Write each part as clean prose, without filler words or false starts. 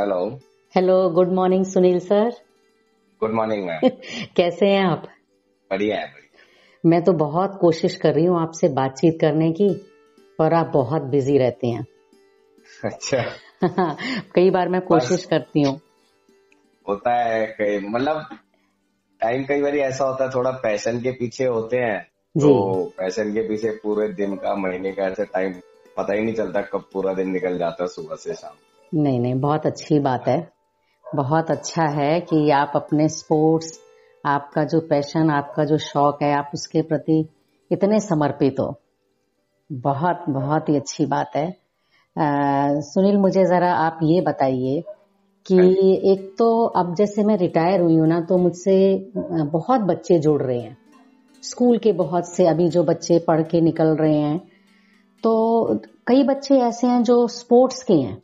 Hello. Hello, good morning Sunil sir. Good morning ma'am. कैसे हैं आप? बढ़िया है, बढ़िया। मैं तो बहुत कोशिश कर रही हूँ आपसे बातचीत करने की, पर आप बहुत बिजी रहते हैं। अच्छा। कई बार मैं बस कोशिश करती हूँ। होता है कई मतलब टाइम कई बार ऐसा होता है, थोड़ा पैशन के पीछे होते हैं तो जी। पैशन के पीछे पूरे दिन का महीने का ऐसे टाइम पता ही नहीं चलता कब पूरा दिन निकल जाता है सुबह से शाम। नहीं नहीं, बहुत अच्छी बात है। बहुत अच्छा है कि आप अपने स्पोर्ट्स, आपका जो पैशन, आपका जो शौक है, आप उसके प्रति इतने समर्पित हो। बहुत बहुत ही अच्छी बात है। सुनील, मुझे जरा आप ये बताइए कि हाँ जी। एक तो अब जैसे मैं रिटायर हुई हूँ ना, तो मुझसे बहुत बच्चे जुड़ रहे हैं। स्कूल के बहुत से अभी जो बच्चे पढ़ के निकल रहे हैं, तो कई बच्चे ऐसे हैं जो स्पोर्ट्स के हैं,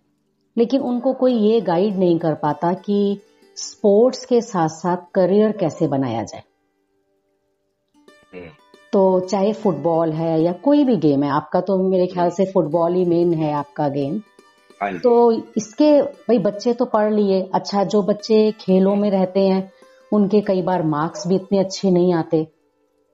लेकिन उनको कोई ये गाइड नहीं कर पाता कि स्पोर्ट्स के साथ साथ करियर कैसे बनाया जाए। हम्म। तो चाहे फुटबॉल है या कोई भी गेम है, आपका तो मेरे ख्याल हम्म। से फुटबॉल ही मेन है आपका गेम। हाँ तो जी। इसके भाई बच्चे तो पढ़ लिए, अच्छा जो बच्चे खेलों हम्म। में रहते हैं उनके कई बार मार्क्स भी इतने अच्छे नहीं आते।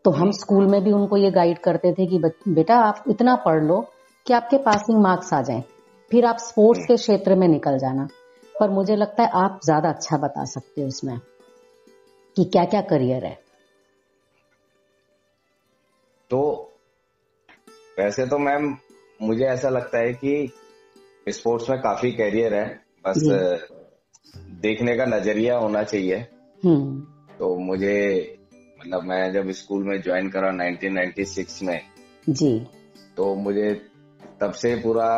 तो हम हम्म। स्कूल में भी उनको ये गाइड करते थे कि बेटा आप इतना पढ़ लो कि आपके पासिंग मार्क्स आ जाएं, फिर आप स्पोर्ट्स हम्म। के क्षेत्र में निकल जाना। पर मुझे लगता है आप ज्यादा अच्छा बता सकते हो इसमें कि क्या क्या करियर है। तो वैसे तो मैम मुझे ऐसा लगता है कि स्पोर्ट्स में काफी कैरियर है, बस जी। देखने का नजरिया होना चाहिए। हम्म। तो मुझे मतलब मैं जब स्कूल में ज्वाइन करा 1996 में, जी। तो मुझे तब से पूरा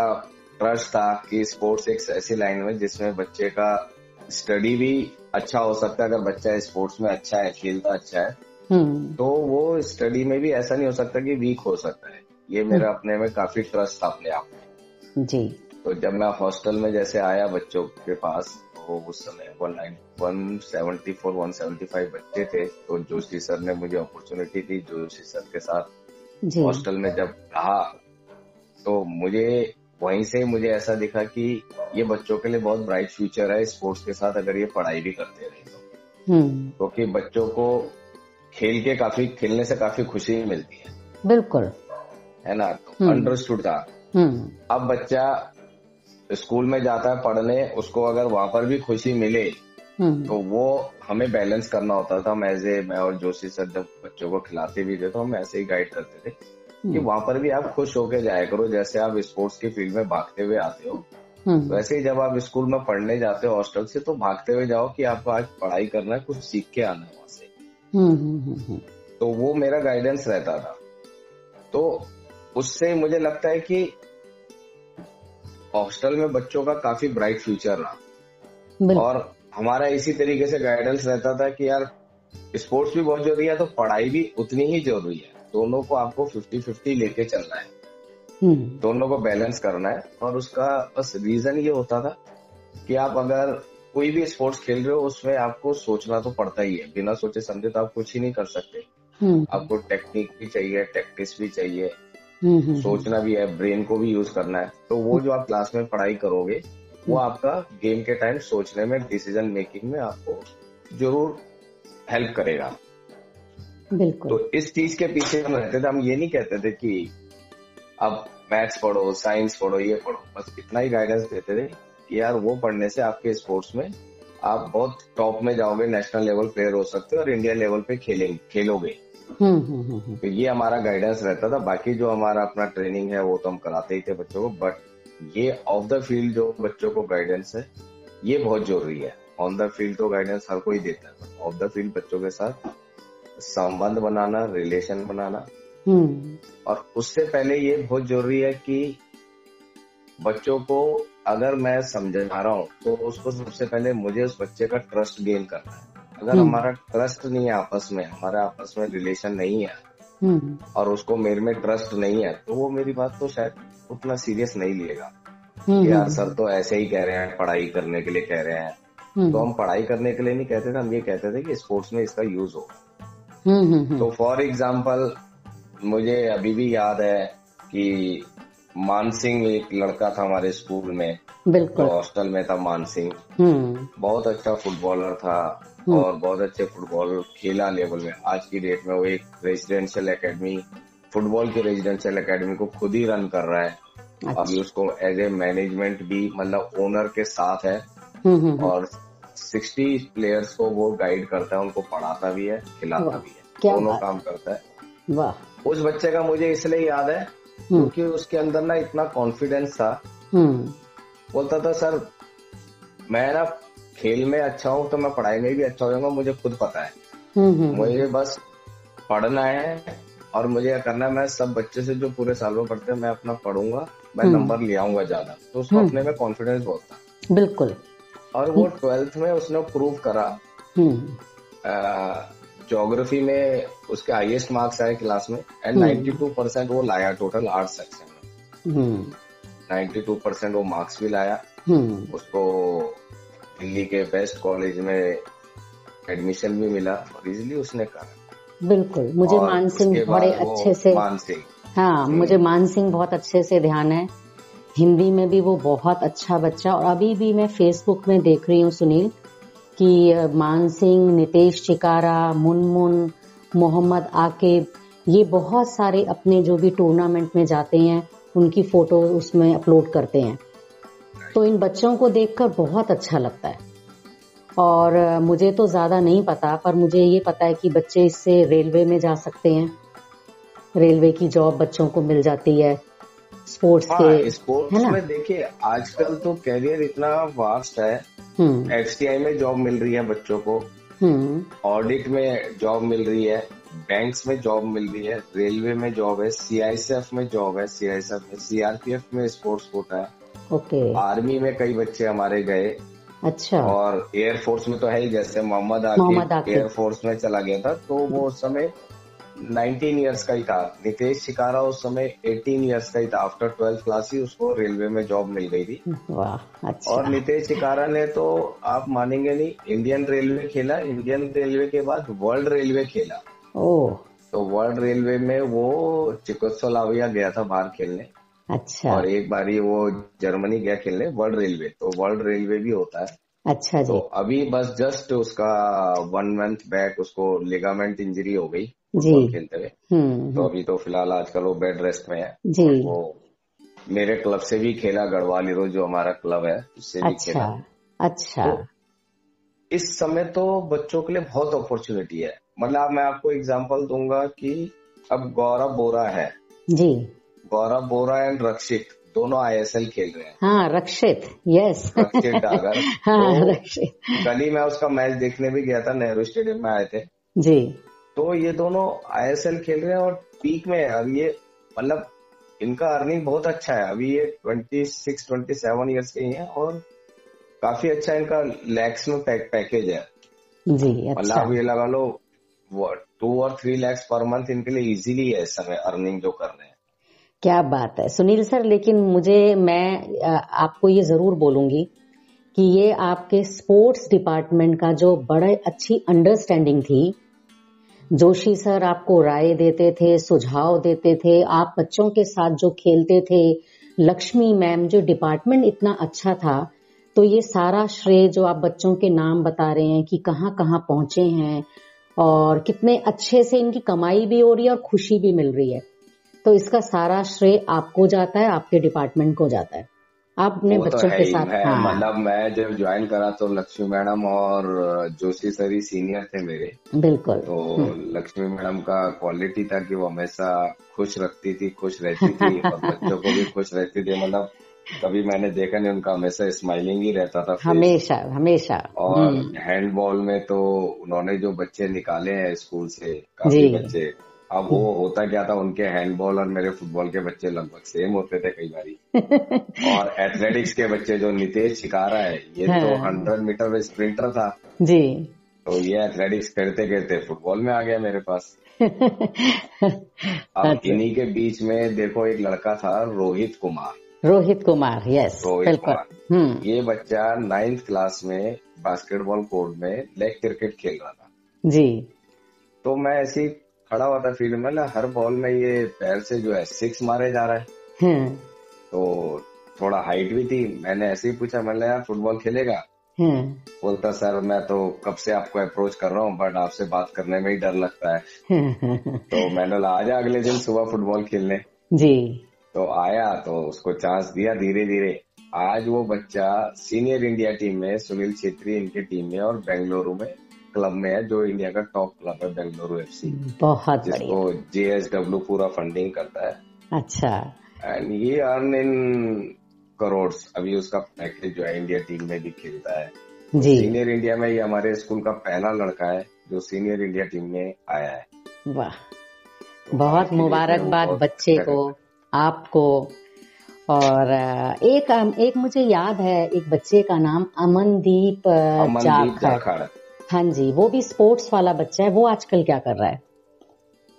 ट्रस्ट था कि स्पोर्ट्स एक ऐसी लाइन में जिसमें बच्चे का स्टडी भी अच्छा हो सकता है। अगर बच्चा स्पोर्ट्स में अच्छा है, खेलता अच्छा है, हम्म। तो वो स्टडी में भी ऐसा नहीं हो सकता कि वीक हो सकता है। ये मेरा अपने में काफी ट्रस्ट था अपने आप में। जी। तो जब मैं हॉस्टल में जैसे आया बच्चों के पास, तो उस समय 174 175 बच्चे थे। तो जोशी सर ने मुझे अपॉर्चुनिटी दी, जोशी सर के साथ जी। हॉस्टल में जब रहा, तो मुझे वहीं से मुझे ऐसा दिखा कि ये बच्चों के लिए बहुत ब्राइट फ्यूचर है स्पोर्ट्स के साथ, अगर ये पढ़ाई भी करते रहे तो। हम्म। क्योंकि बच्चों को खेलने से काफी खुशी मिलती बिल्कुल। है ना। तो हम्म। अंडरस्टूड था। हम्म। अब बच्चा स्कूल में जाता है पढ़ने, उसको अगर वहां पर भी खुशी मिले, हम्म। तो वो हमें बैलेंस करना होता था। मैं और जोशी सर जब बच्चों को खिलाते भी थे, तो हम ऐसे ही गाइड करते थे कि हम्म। वहां पर भी आप खुश होके जाया करो। जैसे आप स्पोर्ट्स की फील्ड में भागते हुए आते हो, हम्म। वैसे ही जब आप स्कूल में पढ़ने जाते हो हॉस्टल से, तो भागते हुए जाओ कि आपको आज पढ़ाई करना है, कुछ सीख के आना है वहां से। हम्म। हम्म। तो वो मेरा गाइडेंस रहता था। तो उससे मुझे लगता है कि हॉस्टल में बच्चों का काफी ब्राइट फ्यूचर रहा। और बिल्कुल। हमारा इसी तरीके से गाइडेंस रहता था कि यार स्पोर्ट्स भी बहुत जरूरी है, तो पढ़ाई भी उतनी ही जरूरी है। दोनों को आपको 50-50 लेके चलना है, हम्म। दोनों को बैलेंस करना है। और उसका बस रीजन ये होता था कि आप अगर कोई भी स्पोर्ट्स खेल रहे हो, उसमें आपको सोचना तो पड़ता ही है। बिना सोचे समझे तो आप कुछ ही नहीं कर सकते। हम्म। आपको टेक्निक भी चाहिए, टैक्टिस भी चाहिए, हम्म। सोचना भी है, ब्रेन को भी यूज करना है। तो वो जो आप क्लास में पढ़ाई करोगे, वो हम्म। आपका गेम के टाइम सोचने में, डिसीजन मेकिंग में आपको जरूर हेल्प करेगा। तो बिल्कुल। इस चीज के पीछे हम रहते थे। हम ये नहीं कहते थे कि अब मैथ्स पढ़ो, साइंस पढ़ो, ये पढ़ो। बस इतना ही गाइडेंस देते थे कि यार वो पढ़ने से आपके स्पोर्ट्स में आप बहुत टॉप में जाओगे, नेशनल लेवल प्लेयर हो सकते हो और इंडिया लेवल पे खेलोगे। तो ये हमारा गाइडेंस रहता था। बाकी जो हमारा अपना ट्रेनिंग है वो तो हम कराते ही थे बच्चों को, बट ये ऑफ द फील्ड जो बच्चों को गाइडेंस है, ये बहुत जरूरी है। ऑन द फील्ड तो गाइडेंस हर कोई देता है, बट ऑफ द फील्ड बच्चों के साथ संबंध बनाना, रिलेशन बनाना, हम्म। और उससे पहले ये बहुत जरूरी है कि बच्चों को अगर मैं समझा रहा हूँ, तो उसको सबसे पहले मुझे उस बच्चे का ट्रस्ट गेन करना है। अगर हम्म। हमारा ट्रस्ट नहीं है आपस में, हमारा आपस में रिलेशन नहीं है, हम्म। और उसको मेरे में ट्रस्ट नहीं है, तो वो मेरी बात को शायद उतना सीरियस नहीं लेगा कि यार सर हम्म। तो ऐसे ही कह रहे हैं, पढ़ाई करने के लिए कह रहे हैं। तो हम्म। हम पढ़ाई करने के लिए नहीं कहते थे, हम ये कहते थे कि स्पोर्ट्स में इसका यूज हो। हम्म। तो फॉर एग्जाम्पल मुझे अभी भी याद है कि मान सिंह एक लड़का था हमारे स्कूल में, जो बिल्कुल। हॉस्टल में था। मान सिंह बहुत अच्छा फुटबॉलर था हम्म। और बहुत अच्छे फुटबॉल खेला लेवल में। आज की डेट में वो एक रेजिडेंशियल एकेडमी, फुटबॉल की रेजिडेंशियल एकेडमी को खुद ही रन कर रहा है। अभी अच्छा। उसको एज ए मैनेजमेंट भी, मतलब ओनर के साथ है। हम्म। और 60 प्लेयर्स को वो गाइड करता है, उनको पढ़ाता भी है, खिलाता वाह, भी है, क्या दोनों बात काम है। करता है। वाह। उस बच्चे का मुझे इसलिए याद है हम्म। क्योंकि उसके अंदर ना इतना कॉन्फिडेंस था। हम्म। बोलता था, सर मैं ना खेल में अच्छा हूँ तो मैं पढ़ाई में भी अच्छा हो जाऊंगा, मुझे खुद पता है। मुझे बस पढ़ना है और मुझे क्या करना है, मैं सब बच्चे से जो पूरे साल में पढ़ते हैं मैं अपना पढ़ूंगा, मैं हम्म। नंबर ले आऊंगा ज्यादा। तो उसको हम्म। अपने में कॉन्फिडेंस बहुत था। बिल्कुल। और वो 12th में उसने प्रूव करा। हम्म। ज्योग्राफी में उसके हाईएस्ट मार्क्स आए क्लास में, एंड हम्म। 92% वो लाया टोटल आर्ट सेक्शन में। हम्म। 92% वो मार्क्स भी लाया। हम्म। उसको दिल्ली के बेस्ट कॉलेज में एडमिशन भी मिला और इजीली उसने करा। बिल्कुल, मुझे और मान सिंह उसके बड़े बाद वो अच्छे से, मान सिंह। हाँ मुझे मान सिंह बहुत अच्छे से ध्यान है। हिंदी में भी वो बहुत अच्छा बच्चा, और अभी भी मैं फेसबुक में देख रही हूँ सुनील कि मान सिंह, नितेश चिकारा, मुनमुन, मोहम्मद आकिब, ये बहुत सारे अपने जो भी टूर्नामेंट में जाते हैं उनकी फोटो उसमें अपलोड करते हैं। तो इन बच्चों को देखकर बहुत अच्छा लगता है। और मुझे तो ज्यादा नहीं पता, पर मुझे ये पता है कि बच्चे इससे रेलवे में जा सकते हैं, रेलवे की जॉब बच्चों को मिल जाती है स्पोर्ट्स के, हाँ, है स्पोर्ट्स ना। में देखिए आजकल तो कैरियर इतना वास्ट है। हम्म। एफसीआई में जॉब मिल रही है बच्चों को, हम्म। ऑडिट में जॉब मिल रही है, बैंक्स में जॉब मिल रही है, रेलवे में जॉब है, सीआईएसएफ में जॉब है, सीआईएसएफ में, सीआरपीएफ में स्पोर्ट्स कोटा है। ओके। आर्मी में कई बच्चे हमारे गए। अच्छा। और एयरफोर्स में तो है ही, जैसे मोहम्मद मोहम्मद आकिब आकिब। एयरफोर्स में चला गया था तो वो उस समय 19 ईयर्स का ही था। नितेश शिकारा उस समय 18 ईयर्स का ही था। आफ्टर 12th क्लास ही उसको रेलवे में जॉब मिल गई थी। वाह, और अच्छा। नितेश शिकारा ने तो, आप मानेंगे नहीं, इंडियन रेलवे खेला, इंडियन रेलवे के बाद वर्ल्ड रेलवे खेला। ओह। तो वर्ल्ड रेलवे में वो चिकोस्लोवाकिया गया था बाहर खेलने। अच्छा। और एक बारी वो जर्मनी गया खेलने वर्ल्ड रेलवे। तो वर्ल्ड रेलवे भी होता है। अच्छा तो जी। अभी बस जस्ट उसका 1 मंथ बैक उसको लिगामेंट इंजरी हो गई जी। फुटबॉल खेलते हुए। तो हम्म। अभी तो फिलहाल आजकल वो बेड रेस्ट में है। जी। और वो मेरे क्लब से भी खेला, गढ़वाल हीरो जो हमारा क्लब है उससे भी अच्छा। खेला। अच्छा। तो इस समय तो बच्चों के लिए बहुत अपॉर्चुनिटी है। मतलब मैं आपको एग्जांपल दूंगा कि अब गौरव बोरा है, जी। गौरव बोरा एंड रक्षित दोनों आईएसएल खेल रहे हैं। हाँ, रक्षित, यस। रक्षित डागर। तो हाँ, रक्षित। कल ही मैं उसका मैच देखने भी गया था, नेहरू स्टेडियम में आए थे। जी। तो ये दोनों आईएसएल खेल रहे हैं और पीक में है। अब ये, मतलब इनका अर्निंग बहुत अच्छा है। अभी ये 26-27 ईयर्स के ही हैं और काफी अच्छा इनका लैक्स में पैकेज है। जी। मतलब अच्छा। आप ये लगा लो 2 और 3 लाख पर मंथ इनके लिए इजीली है इस समय अर्निंग जो कर रहे हैं। क्या बात है सुनील सर, लेकिन मैं आपको ये जरूर बोलूंगी कि ये आपके स्पोर्ट्स डिपार्टमेंट का जो बड़े अच्छी अंडरस्टैंडिंग थी। जोशी सर आपको राय देते थे, सुझाव देते थे, आप बच्चों के साथ जो खेलते थे, लक्ष्मी मैम, जो डिपार्टमेंट इतना अच्छा था। तो ये सारा श्रेय जो आप बच्चों के नाम बता रहे हैं कि कहाँ कहाँ पहुंचे हैं और कितने अच्छे से इनकी कमाई भी हो रही है और खुशी भी मिल रही है, तो इसका सारा श्रेय आपको जाता है, आपके डिपार्टमेंट को जाता है। आप अपने वो तो बच्चों है के ही। साथ, मैं, हाँ। मतलब मैं जब ज्वाइन करा तो लक्ष्मी मैडम और जोशी सर ही सीनियर थे मेरे। बिल्कुल। तो लक्ष्मी मैडम का क्वालिटी था कि वो हमेशा खुश रखती थी, खुश रहती थी और बच्चों को भी खुश रहती थी। मतलब कभी मैंने देखा नहीं, उनका हमेशा स्माइलिंग ही रहता था फेस। हमेशा हमेशा। और हैंडबॉल में तो उन्होंने जो बच्चे निकाले हैं स्कूल से, जी। काफी बच्चे। अब वो होता क्या था, उनके हैंडबॉल और मेरे फुटबॉल के बच्चे लगभग सेम होते थे कई बारी। और एथलेटिक्स के बच्चे जो नितेश शिकारा है, ये तो हाँ। 100 मीटर में स्प्रिंटर था। जी। तो ये एथलेटिक्स खेलते खेलते फुटबॉल में आ गया मेरे पास। अब अच्छा। इन्हीं के बीच में देखो एक लड़का था रोहित कुमार। रोहित कुमार, यस। रोहित बिल्कुल। कुमार, ये बच्चा 9th क्लास में बास्केटबॉल कोर्ट में लेग क्रिकेट खेल रहा था। जी। तो मैं ऐसे ही खड़ा हुआ था फील्ड में ना, हर बॉल में ये पैर से जो है 6 मारे जा रहा है। हम्म। तो थोड़ा हाइट भी थी। मैंने ऐसे ही पूछा, मैंने यार फुटबॉल खेलेगा? बोलता सर मैं तो कब से आपको अप्रोच कर रहा हूँ बट आपसे बात करने में ही डर लगता है। तो मैंने बोला आजा अगले दिन सुबह फुटबॉल खेलने। जी। तो आया तो उसको चांस दिया धीरे धीरे। आज वो बच्चा सीनियर इंडिया टीम में, सुनील छेत्री इनके टीम में, और बेंगलुरु में क्लब में है, जो इंडिया का टॉप क्लब है बेंगलुरु FC, बहुत जिसको बढ़िया। JSW पूरा फंडिंग करता है। अच्छा। एंड ये अर्न इन करोड्स। अभी उसका पैकेज जो है इंडिया टीम में भी खेलता है। तो जी। सीनियर इंडिया में ये हमारे स्कूल का पहला लड़का है जो सीनियर इंडिया टीम में आया है। वाह, तो आज बहुत की डेट में वो मुबारकबाद बहुत बच्चे अच्छा को, कर रहा आपको। और एक मुझे याद है, एक बच्चे का नाम अमनदीप है। अमनदीप जाखड़। जाखड़, हाँ जी, वो भी स्पोर्ट्स वाला बच्चा है। वो आजकल क्या कर रहा है?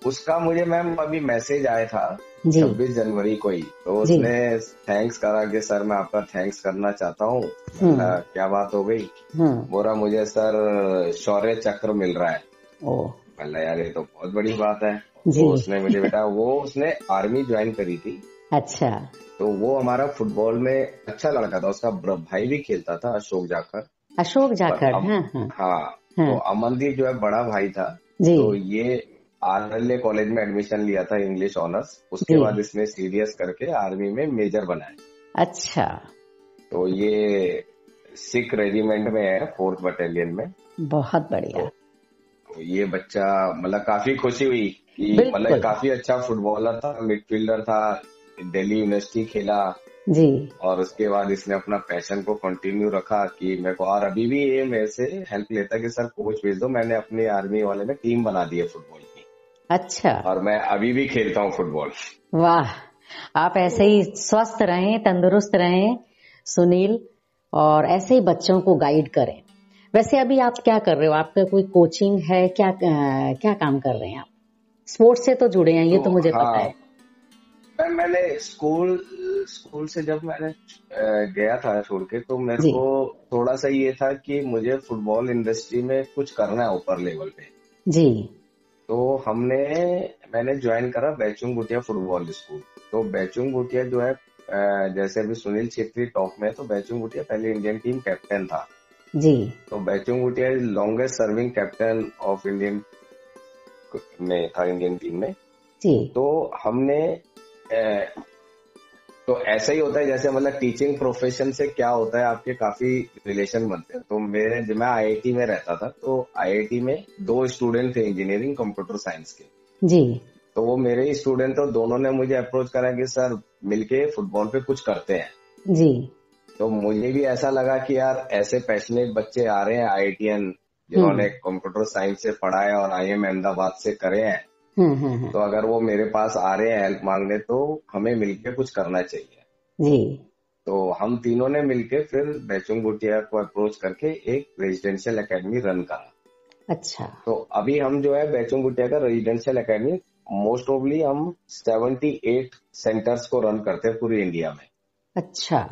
उसका मुझे मैम अभी मैसेज आया था जी 26 जनवरी को ही। तो जी। उसने थैंक्स करा कि सर मैं आपका थैंक्स करना चाहता हूँ। हम्म क्या बात हो गई? हम्म। बोला मुझे सर शौर्य चक्र मिल रहा है। ओ। बोला यार ये तो बहुत बड़ी बात है। जी। तो उसने मुझे बेटा, वो उसने आर्मी ज्वाइन करी थी। अच्छा। तो वो हमारा फुटबॉल में अच्छा लड़का था। उसका भाई भी खेलता था, अशोक जाखड़। अशोक पर जाखड़, हाँ हाँ हाँ, तो हाँ। अमनदीप जो है बड़ा भाई था। जी तो ये आरएलए कॉलेज में एडमिशन लिया था, इंग्लिश ऑनर्स। उसके जी। बाद इसने सीडीएस करके आर्मी में मेजर बनाया। अच्छा, तो ये सिख रेजिमेंट में है, 4th बटालियन में। बहुत बढ़िया। तो ये बच्चा, मतलब काफी खुशी हुई कि मतलब बिल्कुल। काफी अच्छा फुटबॉलर था, मिडफील्डर था, दिल्ली यूनिवर्सिटी खेला। जी। और उसके बाद इसने अपना पैशन को कंटिन्यू रखा कि मेरे को, और अभी भी ये मेरे से हेल्प लेता कि सर कोच भेज दो, मैंने अपनी आर्मी वाले में टीम बना दी है फुटबॉल की, अच्छा। और मैं अभी भी खेलता हूँ फुटबॉल। वाह, आप ऐसे तो ही स्वस्थ रहें, तंदुरुस्त रहें सुनील, और ऐसे ही बच्चों को गाइड करें। वैसे अभी आप क्या कर रहे हो? आपका कोई कोचिंग है क्या? क्या काम कर रहे हैं आप? स्पोर्ट्स से तो जुड़े हैं, ये तो तो मुझे पता हाँ, है। मैंने स्कूल स्कूल से जब मैंने गया था छोड़ के, तो मेरे जी को थोड़ा सा ये था कि मुझे फुटबॉल इंडस्ट्री में कुछ करना है ऊपर लेवल पे। जी। तो मैंने ज्वाइन करा बैचुंग भूटिया फुटबॉल स्कूल। तो बैचुंग भूटिया जो है, जैसे अभी सुनील छेत्री टॉप में है, तो बैचुंग भूटिया पहले इंडियन टीम कैप्टन था। जी तो Baichung Bhutia is longest serving captain of Indian में था, इंडियन टीम में। जी। तो हमने अ, तो ऐसा ही होता है जैसे, मतलब टीचिंग प्रोफेशन से क्या होता है, आपके काफी रिलेशन बनते हैं। तो मैं IIT में रहता था, तो IIT में 2 स्टूडेंट थे इंजीनियरिंग कंप्यूटर साइंस के। जी। तो वो मेरे ही स्टूडेंट थे, दोनों ने मुझे अप्रोच करा कि सर मिलके फुटबॉल पे कुछ करते हैं। जी। तो मुझे भी ऐसा लगा कि यार ऐसे पैशनेट बच्चे आ रहे हैं IITian, जिन्होंने हम्म कंप्यूटर साइंस से पढ़ा है और IIM अहमदाबाद से करे हैं। हम्म। तो अगर वो मेरे पास आ रहे हैं हेल्प मांगने, तो हमें मिलके कुछ करना चाहिए। जी। तो हम तीनों ने मिलके फिर बैचुंग भूटिया को अप्रोच करके एक रेजिडेंशियल एकेडमी रन करा। अच्छा। तो अभी हम जो है बैचुंग भूटिया का रेजिडेंशियल एकेडमी, मोस्ट ऑफली हम 78 सेंटर्स को रन करते हैं पूरी इंडिया में। अच्छा।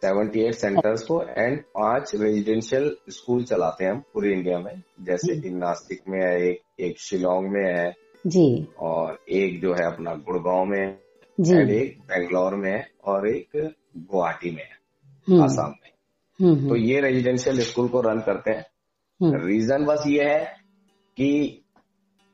78 सेंटर्स को, एंड 5 रेजिडेंशियल स्कूल चलाते हैं हम पूरी इंडिया में। जैसे जी कि नासिक में है एक शिलोंग में है, जी और एक जो है अपना गुड़गांव में, जी। एंड एक बेंगलोर में है, और एक गुवाहाटी में है, हम्म आसाम में। तो हम्म। ये रेजिडेंशियल स्कूल को रन करते हैं। हम्म रीजन बस ये है कि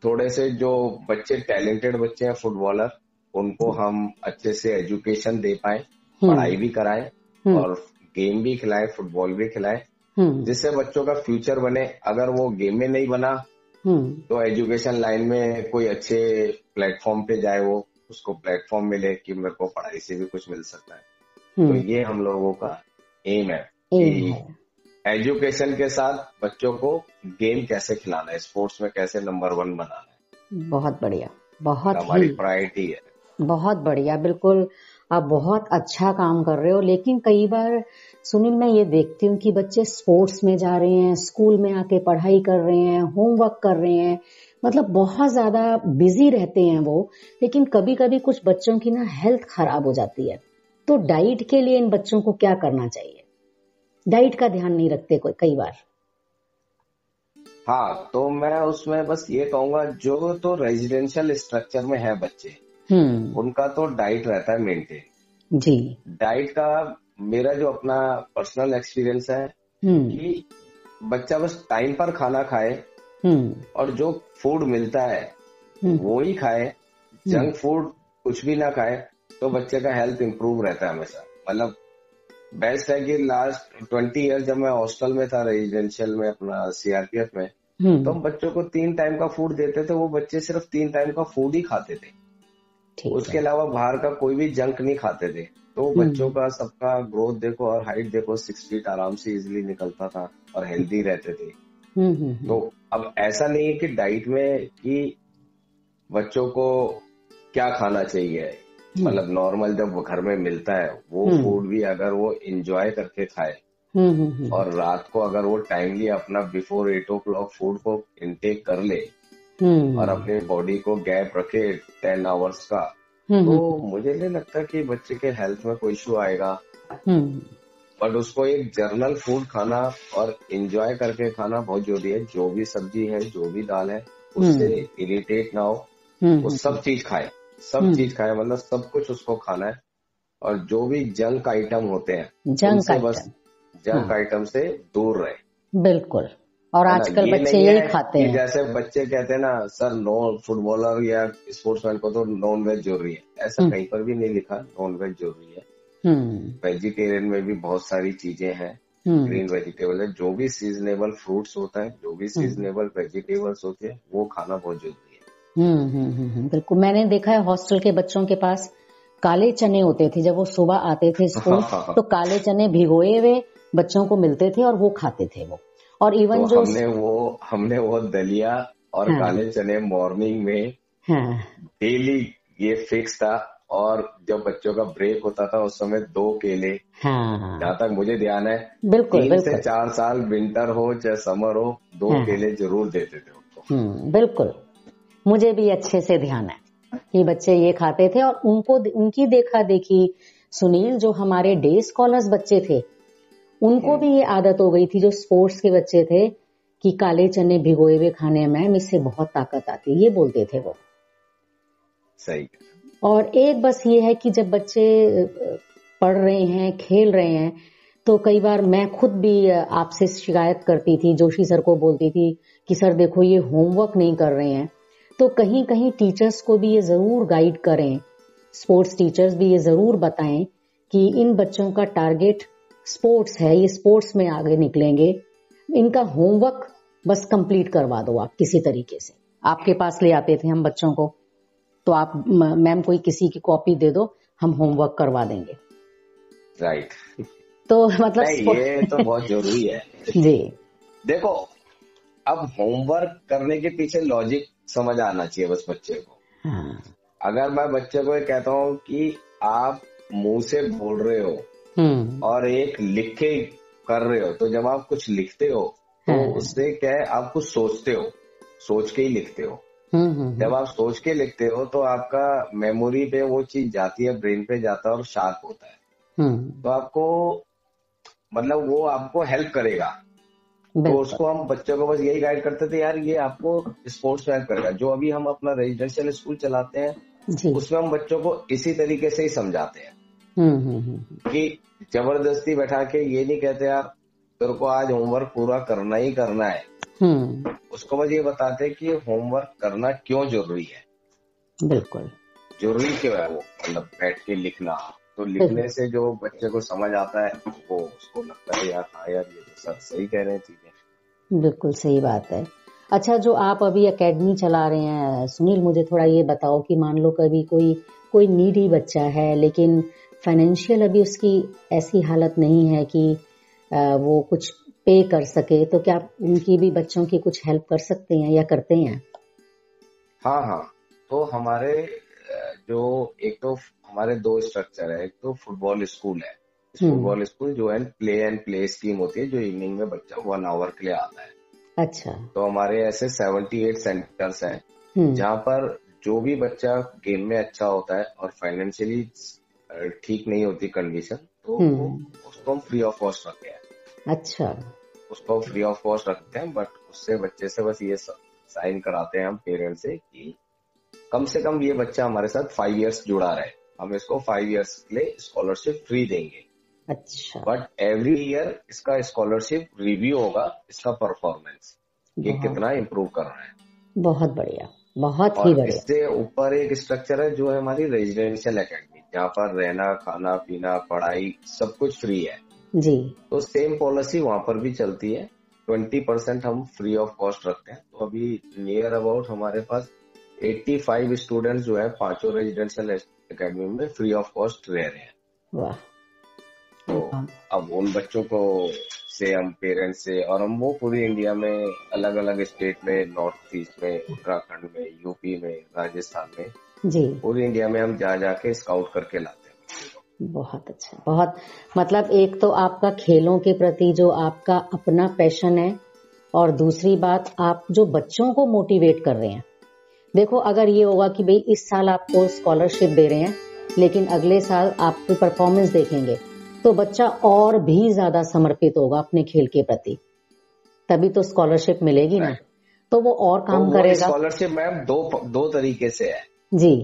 थोड़े से जो बच्चे टैलेंटेड बच्चे हैं फुटबॉलर, उनको हम अच्छे से एजुकेशन दे पाए, हम्म पढ़ाई भी कराएं, हम्म और गेम भी खिलाएं, फुटबॉल भी खिलाएं, हम्म जिससे बच्चों का फ्यूचर बने। अगर वो गेम में नहीं बना, हम्म तो एजुकेशन लाइन में कोई अच्छे प्लेटफॉर्म पे जाए, वो उसको प्लेटफॉर्म मिले कि मेरे को पढ़ाई से भी कुछ मिल सकता है। तो हम्म। ये हम लोगों का एम है कि एम है। एजुकेशन के साथ बच्चों को गेम कैसे खिलाना है, स्पोर्ट्स में कैसे नंबर 1 बनाना है, बहुत बढ़िया, ये बहुत ही हमारी प्रायोरिटी है। बहुत बढ़िया। बिल्कुल, आप बहुत अच्छा काम कर रहे हो। लेकिन कई बार सुनील, मैं ये देखती हूँ कि बच्चे स्पोर्ट्स में जा रहे हैं, स्कूल में आके पढ़ाई कर रहे हैं, होमवर्क कर रहे हैं, मतलब बहुत ज्यादा बिजी रहते हैं वो। लेकिन कभी कभी कुछ बच्चों की ना हेल्थ खराब हो जाती है। तो डाइट के लिए इन बच्चों को क्या करना चाहिए? डाइट का ध्यान नहीं रखते कोई कई बार। हाँ, तो मैं उसमें बस ये कहूंगा, जो तो रेजिडेंशियल स्ट्रक्चर में है बच्चे, हम्म उनका तो डाइट रहता है मेंटेन। जी। डाइट का मेरा जो अपना पर्सनल एक्सपीरियंस है हम्म। कि बच्चा बस टाइम पर खाना खाए हम्म। और जो फूड मिलता है हम्म। वो ही खाए, हम्म। जंक फूड कुछ भी ना खाए, तो बच्चे का हेल्थ इंप्रूव रहता है हमेशा। मतलब बेस्ट है कि लास्ट 20 ईयर जब मैं हॉस्टल में था, रेजिडेंशियल में, अपना सीआरपीएफ में, तो हम्म। हम बच्चों को 3 टाइम का फूड देते थे। वो बच्चे सिर्फ 3 टाइम का फूड ही खाते थे, ठीक उसके है। अलावा बाहर का कोई भी जंक नहीं खाते थे। तो बच्चों हम्म। का सबका ग्रोथ देखो और हाइट देखो, 6 फीट आराम से इजिली निकलता था और हेल्दी रहते थे। हम्म। हम्म। तो अब ऐसा नहीं है कि डाइट में कि बच्चों को क्या खाना चाहिए, हम्म। मतलब नॉर्मल जब घर में मिलता है वो हम्म। फूड भी अगर वो इंजॉय करके खाए, हम्म। हम्म। और रात को अगर वो टाइमली अपना बिफोर 8 o'clock फूड को इनटेक कर ले और हम्म। अपनी बॉडी को गैप रखे 10 आवर्स का, तो हम्म। मुझे नहीं लगता कि बच्चे के हेल्थ में कोई इशू आएगा। हम्म। बट उसको एक जर्नल फूड खाना और इंजॉय करके खाना बहुत जरूरी है। जो भी सब्जी है, जो भी दाल है, उससे हम्म। इरिटेट ना हो। वो हम्म। सब चीज खाए, सब हम्म। चीज खाए, मतलब सब कुछ उसको खाना है। और जो भी जंक आइटम होते हैं जंक उनसे बस, आइटम। हाँ, जंक आइटम से दूर रहे। बिल्कुल। और है ना, आजकल ये बच्चे नहीं यही है खाते कि हैं। जैसे बच्चे कहते हैं ना, सर नो फुटबॉलर या स्पोर्ट्समैन को तो नॉन वेज जरूरी है। ऐसा हम्म। कहीं पर भी नहीं लिखा नॉन वेज जरूरी है। हम्म। वेजिटेरियन में भी बहुत सारी चीजें हैं, हम्म। ग्रीन वेजिटेबल है। जो भी सीजनेबल फ्रूट्स होता है, जो भी हम्म। सीजनेबल वेजिटेबल्स होते हैं, वो खाना बहुत जरूरी है। बिल्कुल। मैंने देखा है हॉस्टल के बच्चों के पास काले चने होते थे, जब वो सुबह आते थे हाँ स्कूल हाँ हाँ। तो काले चने भिगोए हुए बच्चों को मिलते थे और वो खाते थे वो। और तो इवन जो हमने वो दलिया और हाँ, काले चने मॉर्निंग में हाँ, डेली, ये फिक्स था। और जब बच्चों का ब्रेक होता था उस समय 2 केले, जहां हाँ, तक मुझे ध्यान है, बिल्कुल 3 से 4 साल, विंटर हो चाहे समर हो, दो हाँ, केले जरूर देते थे उनको। बिल्कुल। मुझे भी अच्छे से ध्यान है कि बच्चे ये खाते थे और उनको उनकी देखा देखी सुनील, जो हमारे डे स्कॉलर्स बच्चे थे उनको हम्म, भी ये आदत हो गई थी, जो स्पोर्ट्स के बच्चे थे, कि काले चने भिगोए हुए खाने हैं मैम, इससे बहुत ताकत आती है, ये बोलते थे वो। सही। और एक बस ये है कि जब बच्चे पढ़ रहे हैं, खेल रहे हैं, तो कई बार मैं खुद भी आपसे शिकायत करती थी, जोशी सर को बोलती थी कि सर देखो ये होमवर्क नहीं कर रहे हैं। तो कहीं कहीं टीचर्स को भी ये जरूर गाइड करें, स्पोर्ट्स टीचर्स भी ये जरूर बताएं कि इन बच्चों का टारगेट स्पोर्ट्स है, ये स्पोर्ट्स में आगे निकलेंगे, इनका होमवर्क बस कंप्लीट करवा दो आप किसी तरीके से। आपके पास ले आते थे हम बच्चों को, तो आप मैम कोई किसी की कॉपी दे दो, हम होमवर्क करवा देंगे। राइट। तो मतलब नहीं, ये तो बहुत जरूरी है। जी। देखो, अब होमवर्क करने के पीछे लॉजिक समझ आना चाहिए बस बच्चे को। हाँ। अगर मैं बच्चे को ये कहता हूँ कि आप मुंह से बोल रहे हो हम्म। और एक लिख के कर रहे हो, तो जब आप कुछ लिखते हो तो हाँ। उससे क्या है, आप कुछ सोचते हो, सोच के ही लिखते हो। हम्म। जब आप सोच के लिखते हो तो आपका मेमोरी पे वो चीज जाती है, ब्रेन पे जाता है और शार्प होता है। हम्म। तो आपको, मतलब वो आपको हेल्प करेगा। तो बिल्कुल। उसको हम बच्चों को बस यही गाइड करते थे, यार ये आपको स्पोर्ट्स में हेल्प करेगा। जो अभी हम अपना रेजिडेंशियल स्कूल चलाते हैं जी। उसमें हम बच्चों को इसी तरीके से ही समझाते हैं हम्म। कि जबरदस्ती बैठा के ये नहीं कहते यार तेरे को आज होमवर्क पूरा करना ही करना है। हम्म। उसको बस ये बताते हैं कि होमवर्क करना क्यों जरूरी है, बिल्कुल। जरूरी क्यों है वो, मतलब बैठ के लिखना। तो बिल्कुल। लिखने से जो बच्चे को समझ आता है, वो उसको लगता है यार हाँ यार ये तो सर सही कह रहे हैं चीजें। बिल्कुल सही बात है। अच्छा, जो आप अभी एकेडमी चला रहे हैं सुनील, मुझे थोड़ा ये बताओ कि मान लो कभी कोई कोई नीडी बच्चा है, लेकिन फाइनेंशियल अभी उसकी ऐसी हालत नहीं है कि वो कुछ पे कर सके, तो क्या आप उनकी भी, बच्चों की कुछ हेल्प कर सकते हैं या करते हैं? हाँ हाँ। तो हमारे जो, एक तो हमारे 2 स्ट्रक्चर है। एक तो फुटबॉल स्कूल है, हम्म। फुटबॉल स्कूल जो है प्ले एंड प्ले स्कीम होती है, जो इवनिंग में बच्चा 1 आवर के लिए आता है। अच्छा। तो हमारे ऐसे 78 सेंटर्स हैं हम्म। जहाँ पर जो भी बच्चा गेम में अच्छा होता है और फाइनेंशियली ठीक नहीं होती कंडीशन, तो वो, हम्म। उसको हम फ्री ऑफ कॉस्ट रखते हैं। अच्छा। उसको फ्री ऑफ कॉस्ट रखते हैं, बट उससे बच्चे से बस ये साइन कराते हैं हम पेरेंट्स से कि कम ये बच्चा हमारे साथ 5 इयर्स जुड़ा रहे। हम इसको 5 years के लिए स्कॉलरशिप फ्री देंगे। अच्छा। बट एवरी ईयर इसका स्कॉलरशिप रिव्यू होगा, इसका परफॉर्मेंस ये बहुत कितना इम्प्रूव कर रहा है। बहुत बढ़िया, बहुत ही और बढ़िया। इससे ऊपर एक स्ट्रक्चर है जो है हमारी रेजिडेंशियल एकेडमी, जहाँ पर रहना, खाना, पीना, पढ़ाई सब कुछ फ्री है। जी। तो सेम पॉलिसी वहां पर भी चलती है। 20% हम फ्री ऑफ कॉस्ट रखते हैं। तो अभी नियर अबाउट हमारे पास 85 स्टूडेंट्स जो है पांचों रेजिडेंशियल एकेडमी में फ्री ऑफ कॉस्ट रह रहे हैं। वाह। तो वाह। अब उन बच्चों को से हम पेरेंट्स से, और हम वो पूरी इंडिया में अलग अलग स्टेट में, नॉर्थ ईस्ट में, उत्तराखंड में, यूपी में, राजस्थान में, जी। पूरी इंडिया में हम जा जाके स्काउट करके लाते हैं। बहुत अच्छा, बहुत, मतलब एक तो आपका खेलों के प्रति जो आपका अपना पैशन है, और दूसरी बात आप जो बच्चों को मोटिवेट कर रहे हैं। देखो, अगर ये होगा कि भाई इस साल आपको स्कॉलरशिप दे रहे हैं, लेकिन अगले साल आपकी परफॉर्मेंस देखेंगे, तो बच्चा और भी ज्यादा समर्पित होगा अपने खेल के प्रति, तभी तो स्कॉलरशिप मिलेगी ना, तो वो और तो काम वो करेगा। स्कॉलरशिप मैम दो तरीके से है। जी।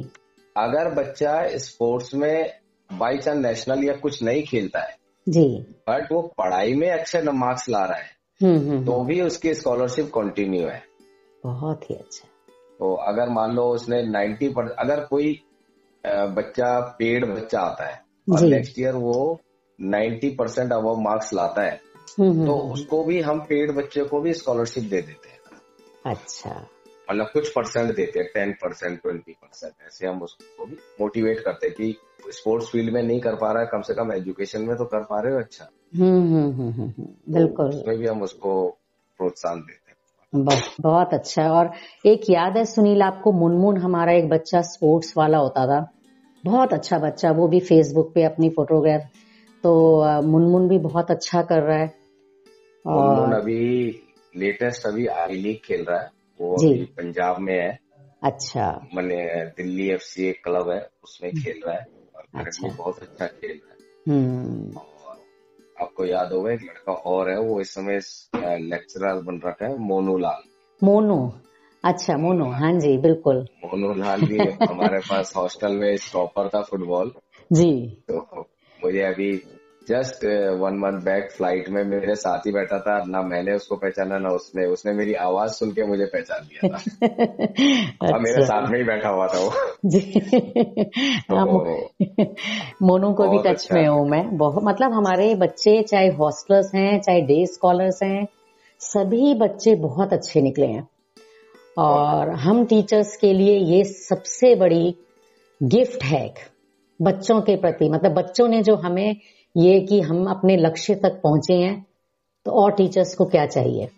अगर बच्चा स्पोर्ट्स में बाई चांस नेशनल या कुछ नहीं खेलता है, जी। बट वो पढ़ाई में अच्छे मार्क्स ला रहा है, तो भी उसकी स्कॉलरशिप कंटिन्यू है। बहुत ही अच्छा। तो अगर मान लो उसने 90%, अगर कोई बच्चा पेड बच्चा आता है और जी। नेक्स्ट ईयर वो 90% अबव मार्क्स लाता है, तो उसको भी हम पेड बच्चे को भी स्कॉलरशिप दे देते हैं। अच्छा। मतलब कुछ परसेंट देते हैं, 10%, 20%, ऐसे हम उसको भी मोटिवेट करते हैं कि स्पोर्ट्स फील्ड में नहीं कर पा रहा है, कम से कम एजुकेशन में तो कर पा रहे हो। अच्छा, तो बिल्कुल। उसमें भी हम उसको प्रोत्साहन देते हैं। बहुत अच्छा है। और एक याद है सुनील आपको, मुनमुन हमारा एक बच्चा स्पोर्ट्स वाला होता था, बहुत अच्छा बच्चा, वो भी फेसबुक पे अपनी फोटोग्राफ, तो मुनमुन भी बहुत अच्छा कर रहा है। मुनमुन और अभी लेटेस्ट अभी आई लीग खेल रहा है, वो जी। अभी पंजाब में है। अच्छा। मैंने दिल्ली FC एक क्लब है उसमें खेल रहा है, और अच्छा। करंटली बहुत अच्छा खेल रहा है। हम्म। और आपको याद होगा एक लड़का और है, वो इस समय लेक्चरर बन रखा है, मोनू लाल। मोनू। अच्छा, मोनू मोनू, लाल, हाँ जी, बिल्कुल। मोनू लाल भी हमारे पास हॉस्टल में टॉपर था फुटबॉल। जी। तो मुझे अभी जस्ट 1 month बैक फ्लाइट में मेरे साथ ही बैठा था, ना मैंने उसको पहचाना ना उसने उसने मेरी आवाज सुन के मुझे पहचान लिया था। और मेरे अच्छा साथ में ही बैठा हुआ था वो। जी। तो हाँ, मोनू को भी बहुत टच अच्छा में है। हूँ मैं बहुत, मतलब हमारे बच्चे चाहे हॉस्टलर्स हैं चाहे डे स्कॉलर्स हैं, सभी बच्चे बहुत अच्छे निकले हैं। बहुत और हम टीचर्स के लिए ये सबसे बड़ी गिफ्ट है एक, बच्चों के प्रति, मतलब बच्चों ने जो हमें ये कि हम अपने लक्ष्य तक पहुंचे हैं, तो और टीचर्स को क्या चाहिए,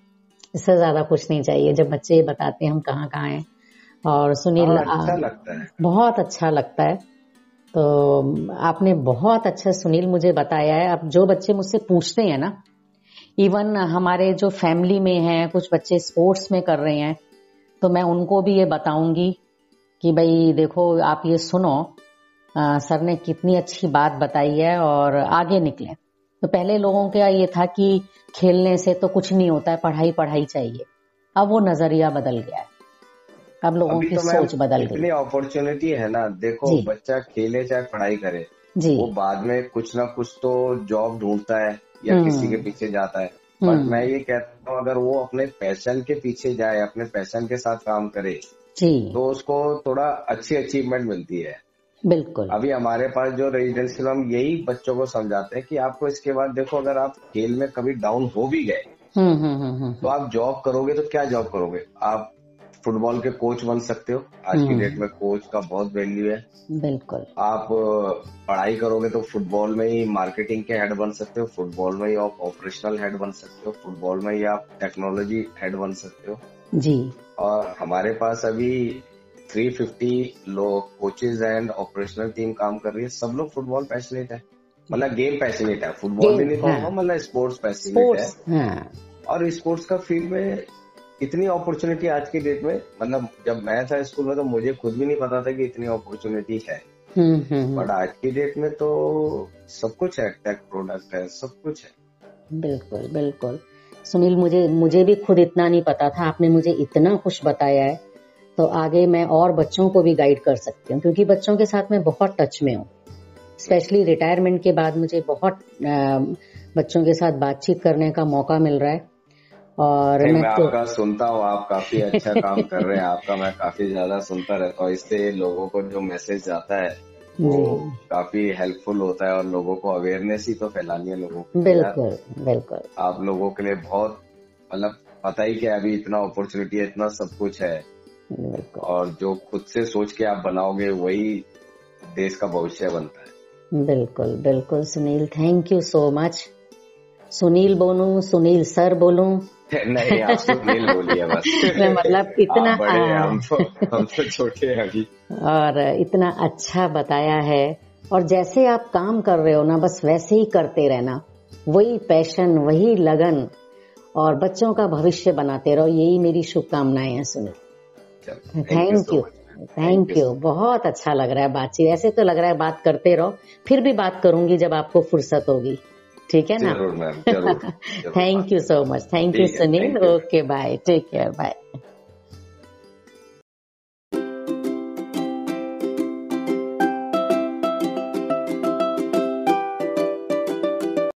इससे ज्यादा कुछ नहीं चाहिए जब बच्चे ये बताते हैं हम कहाँ कहाँ हैं। और सुनील, हाँ, अच्छा लगता है। बहुत अच्छा लगता है। तो आपने बहुत अच्छा सुनील मुझे बताया है। अब जो बच्चे मुझसे पूछते हैं ना, इवन हमारे जो फैमिली में हैं कुछ बच्चे स्पोर्ट्स में कर रहे हैं, तो मैं उनको भी ये बताऊंगी कि भाई देखो, आप ये सुनो, सर ने कितनी अच्छी बात बताई है, और आगे निकले। तो पहले लोगों का ये था कि खेलने से तो कुछ नहीं होता है, पढ़ाई पढ़ाई चाहिए। अब वो नजरिया बदल गया है, अब लोगों अभी की तो मैम सोच बदल गई। इतनी अपॉर्चुनिटी है ना, देखो जी। बच्चा खेले चाहे पढ़ाई करे, जी। वो बाद में कुछ ना कुछ तो जॉब ढूंढता है या किसी के हम्म। पीछे जाता है। बट मैं हम्म। ये कहता हूँ, अगर वो अपने पैशन के पीछे जाए, अपने पैशन के साथ काम करे, जी। तो उसको थोड़ा अच्छी अचीवमेंट मिलती है। बिल्कुल। अभी हमारे पास जो रेजिडेंशियल, हम यही बच्चों को समझाते हैं कि आपको इसके बाद देखो, अगर आप खेल में कभी डाउन हो भी गए, तो आप जॉब करोगे तो क्या जॉब करोगे? आप फुटबॉल के कोच बन सकते हो, आज की डेट में कोच का बहुत वैल्यू है। बिल्कुल। आप पढ़ाई करोगे तो फुटबॉल में ही मार्केटिंग के हेड बन सकते हो, फुटबॉल में ही आप ऑपरेशनल हेड बन सकते हो, फुटबॉल में ही आप टेक्नोलॉजी हेड बन सकते हो। जी। और हमारे पास अभी 350 लोग कोचेज एंड ऑपरेशनल टीम काम कर रही है, सब लोग फुटबॉल पैशनेट है, मतलब गेम पैशनेट है, फुटबॉल भी गेम, नहीं कहूंगा, हाँ, मतलब स्पोर्ट्स पैशनेट है। स्पोर्ट्स, हाँ। और स्पोर्ट्स का फील्ड में इतनी अपॉर्चुनिटी आज की डेट में, मतलब जब मैं था स्कूल में तो मुझे खुद भी नहीं पता था कि इतनी अपॉर्चुनिटी है। बट आज की डेट में तो सब कुछ है, टेक प्रोडक्ट है, सब कुछ है। बिल्कुल बिल्कुल। सुनील, मुझे मुझे भी खुद इतना नहीं पता था, आपने मुझे इतना कुछ बताया है। तो आगे मैं और बच्चों को भी गाइड कर सकती हूँ, क्योंकि बच्चों के साथ मैं बहुत टच में हूँ। स्पेशली रिटायरमेंट के बाद मुझे बहुत बच्चों के साथ बातचीत करने का मौका मिल रहा है। और नहीं, मैं मैं तो आपका सुनता हूँ, आप काफी अच्छा काम कर रहे हैं आपका, मैं काफी ज्यादा सुनता रहता हूँ। इससे लोगों को जो मैसेज जाता है वो जी काफी हेल्पफुल होता है, और लोगों को अवेयरनेस ही तो फैलानी है लोगों को कि यार बिल्कुल बिल्कुल आप लोगों के लिए बहुत, मतलब पता ही क्या, अभी इतना अपॉर्चुनिटी है, इतना सब कुछ है, बिल्कुल और जो खुद से सोच के आप बनाओगे वही देश का भविष्य बनता बिल्कुल बिल्कुल Sunil, thank you so much. Sunil बोलूं, सुनील सर बोलूं? है। नहीं, आप सुनील बोलिए बस। मैं मतलब इतना आप बड़े हैं, हम तो छोटे हैं अभी। और इतना अच्छा बताया है। और जैसे आप काम कर रहे हो ना, बस वैसे ही करते रहना, वही पैशन, वही लगन, और बच्चों का भविष्य बनाते रहो। यही मेरी शुभकामनाएं हैं सुनील। चलो, thank you thank so you. Much ma'am, thank you thank you, so much. बहुत अच्छा लग रहा है बातचीत। ऐसे तो लग रहा है बात करते रहो, फिर भी बात करूंगी जब आपको फुर्सत होगी। ठीक है ना? जरूर मैम, जरूर जरूर थैंक बात यू करें। So much. थैंक यू ठीक है, Sunil. Thank you ma'am. Okay bye, take care, bye.